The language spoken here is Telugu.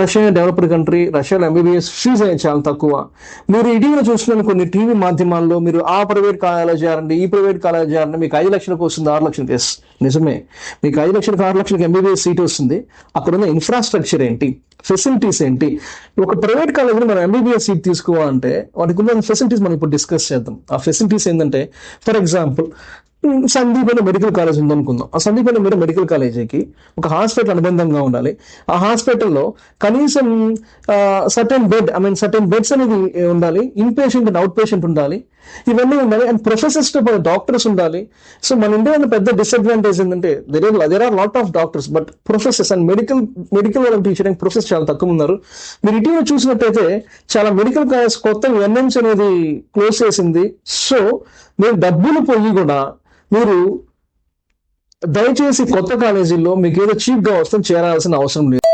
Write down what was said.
రష్యా డెవలప్డ్ కంట్రీ, రష్యాలో ఎంబీబీఎస్ ఫీజు అనేది చాలా తక్కువ. మీరు ఇటీవల చూస్తున్న కొన్ని టీవీ మాధ్యమాల్లో మీరు ఆ ప్రైవేట్ కాలేజ్ చేరండి, ఈ ప్రైవేట్ కాలేజ్ చేరండి, మీకు 5 లక్షలకు వస్తుంది, 6 లక్షలకి. నిజమే, మీకు 5 లక్షలకు 6 లక్షలకు ఎంబీబీఎస్ సీట్ వస్తుంది. అక్కడ ఉన్న ఇన్ఫ్రాస్ట్రక్చర్ ఏంటి, ఫెసిలిటీస్ ఏంటి? ఒక ప్రైవేట్ కాలేజీలో మనం ఎంబీబీఎస్ సీట్ తీసుకోవాలంటే వాటికి ఉన్న ఫెసిలిటీస్ మనం ఇప్పుడు డిస్కస్ చేద్దాం. ఆ ఫెసిలిటీస్ ఏంటంటే, ఫర్ ఎగ్జాంపుల్ సందీపైన మెడికల్ కాలేజ్ ఉందనుకుందాం. ఆ సందీపైన మీరు మెడికల్ కాలేజీకి ఒక హాస్పిటల్ అనుబంధంగా ఉండాలి. ఆ హాస్పిటల్లో కనీసం సర్టెన్ బెడ్స్ అనేది ఉండాలి. In patient and out patient ఉండాలి, ఇవన్నీ ఉండాలి. అండ్ ప్రొఫెసర్స్ తో డాక్టర్స్ ఉండాలి. సో మన ఇండియాలో పెద్ద డిసడ్వాంటేజ్ ఏంటంటే there are lot of doctors, but professors and medical వాళ్ళకి టీచ్ చేయడానికి ప్రొఫెసర్స్ చాలా తక్కువ ఉన్నారు. మీరు ఇటీవల చూసినట్టయితే చాలా మెడికల్ కాలేజ్ కొత్త ఎన్ఎంసీ అనేది క్లోజ్ చేసింది. సో మీరు డబ్బులు పోయి కూడా మీరు దయచేసి కొత్త కాలేజీల్లో మీకు ఏదో చీప్ గా వస్తే చేరాల్సిన అవసరం లేదు.